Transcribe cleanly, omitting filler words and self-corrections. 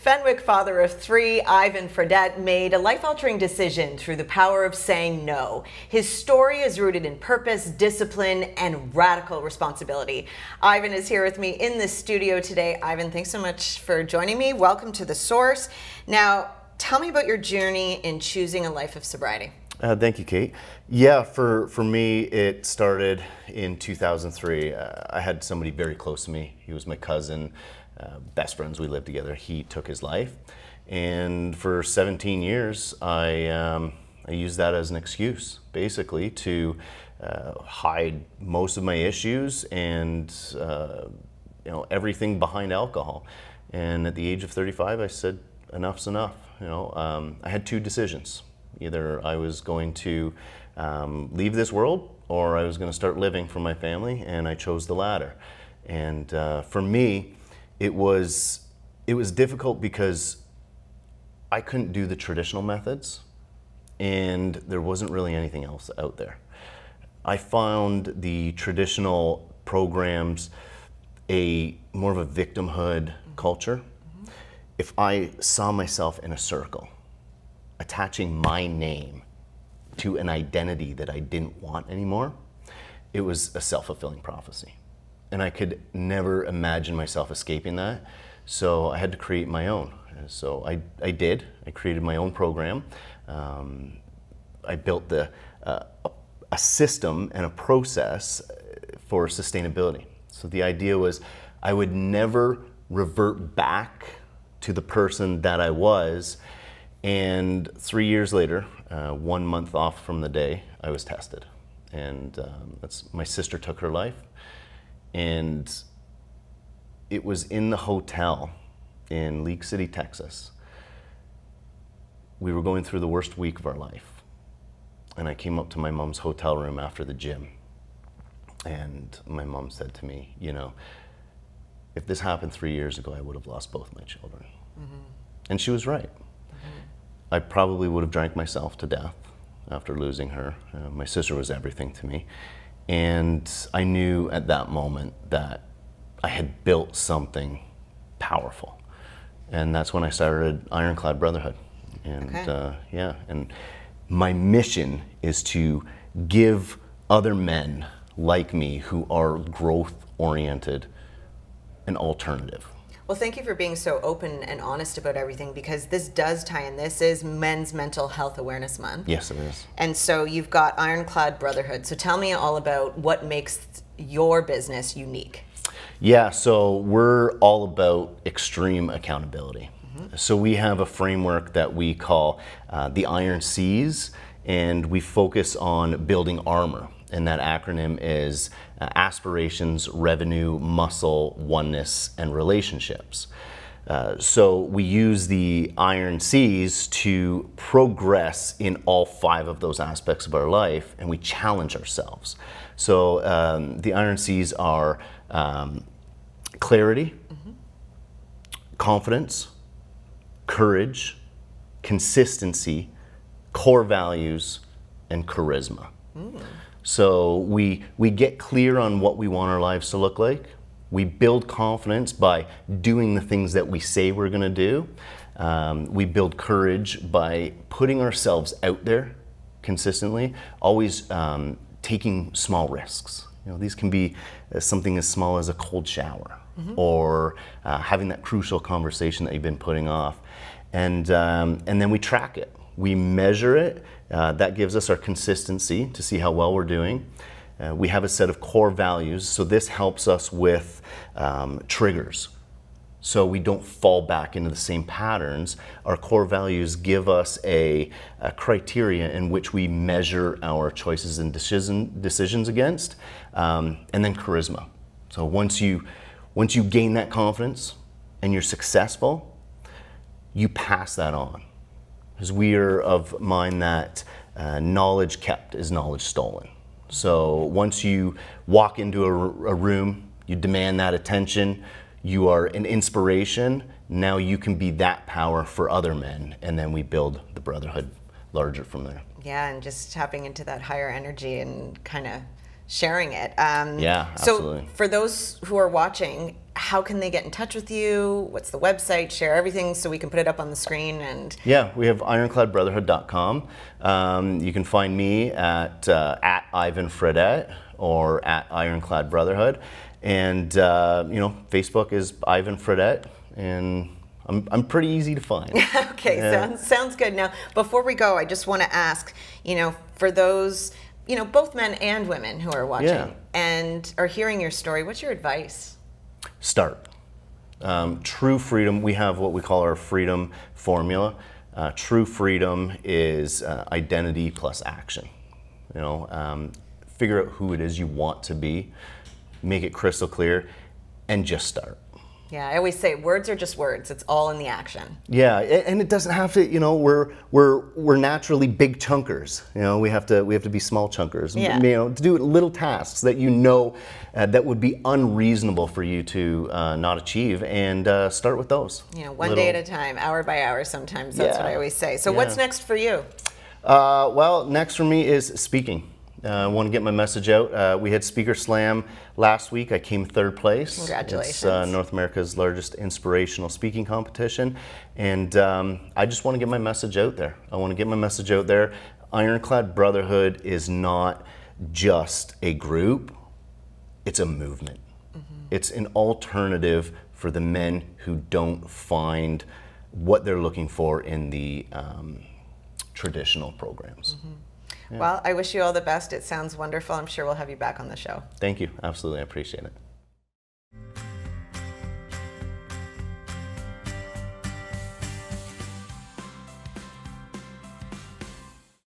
Fenwick, father of three, Ivan Fredette, made a life-altering decision through the power of saying no. His story is rooted in purpose, discipline, and radical responsibility. Ivan is here with me in the studio today. Ivan, thanks so much for joining me. Welcome to The Source. Now, tell me about your journey in choosing a life of sobriety. Thank you, Kate. Yeah, for me, it started in 2003. I had somebody very close to me. He was my cousin, best friends. We lived together. He took his life, and for 17 years, I used that as an excuse, basically, to hide most of my issues and everything behind alcohol. And at the age of 35, I said, enough's enough. I had two decisions. Either I was going to leave this world or I was going to start living for my family, and I chose the latter. And for me, it was difficult because I couldn't do the traditional methods, and there wasn't really anything else out there. I found the traditional programs more of a victimhood culture. If I saw myself in a circle, attaching my name to an identity that I didn't want anymore, it was a self-fulfilling prophecy. And I could never imagine myself escaping that. So I had to create my own. So I did. I created my own program. I built a system and a process for sustainability. So the idea was I would never revert back to the person that I was. And 3 years later, 1 month off from the day, I was tested. And my sister took her life. And it was in the hotel in League City, Texas. We were going through the worst week of our life. And I came up to my mom's hotel room after the gym. And my mom said to me, if this happened 3 years ago, I would have lost both my children. Mm-hmm. And she was right. I probably would have drank myself to death after losing her. My sister was everything to me. And I knew at that moment that I had built something powerful. And that's when I started Ironclad Brotherhood. And and my mission is to give other men like me who are growth-oriented an alternative. Well, thank you for being so open and honest about everything, because this does tie in. This is Men's Mental Health Awareness Month. Yes, it is. And so you've got Ironclad Brotherhood. So tell me all about what makes your business unique. Yeah, so we're all about extreme accountability. Mm-hmm. So we have a framework that we call the Iron C's, and we focus on building A.R.M.O.R. And that acronym is aspirations, revenue, muscle, oneness, and relationships. So we use the Iron C's to progress in all 5 of those aspects of our life, and we challenge ourselves. So the Iron C's are clarity, mm-hmm. confidence, courage, consistency, core values, and charisma. Mm. So we get clear on what we want our lives to look like. We build confidence by doing the things that we say we're going to do. We build courage by putting ourselves out there consistently, always taking small risks. These can be something as small as a cold shower, mm-hmm. or having that crucial conversation that you've been putting off. And then we track it. We measure it. That gives us our consistency to see how well we're doing. We have a set of core values, so this helps us with triggers, so we don't fall back into the same patterns. Our core values give us a criteria in which we measure our choices and decisions against, and then charisma. So once you gain that confidence and you're successful, you pass that on. Because we are of mind that knowledge kept is knowledge stolen. So once you walk into a room, you demand that attention, you are an inspiration, now you can be that power for other men, and then we build the brotherhood larger from there. Yeah, and just tapping into that higher energy and kind of sharing it. Yeah, absolutely. So for those who are watching, how can they get in touch with you? What's the website? Share everything so we can put it up on the screen. And yeah, we have ironcladbrotherhood.com. You can find me at Ivan Fredette or at Ironclad Brotherhood. And, Facebook is Ivan Fredette, and I'm pretty easy to find. Okay, sounds good. Now, before we go, I just want to ask, for those, both men and women who are watching and are hearing your story, what's your advice? Start. True freedom, we have what we call our freedom formula. True freedom is identity plus action. Figure out who it is you want to be, make it crystal clear, and just start. Yeah, I always say words are just words. It's all in the action. Yeah, and it doesn't have to. We're naturally big chunkers. We have to be small chunkers. Yeah. To do little tasks that that would be unreasonable for you to not achieve, and start with those. One day at a time, hour by hour. Sometimes that's what I always say. So what's next for you? Well, next for me is speaking. I want to get my message out. We had Speaker Slam last week. I came third place. Congratulations. It's North America's largest inspirational speaking competition. And I just want to get my message out there. Ironclad Brotherhood is not just a group, it's a movement. It's an alternative for the men who don't find what they're looking for in the traditional programs. Yeah. Well, I wish you all the best. It sounds wonderful. I'm sure we'll have you back on the show. Thank you. Absolutely. I appreciate it.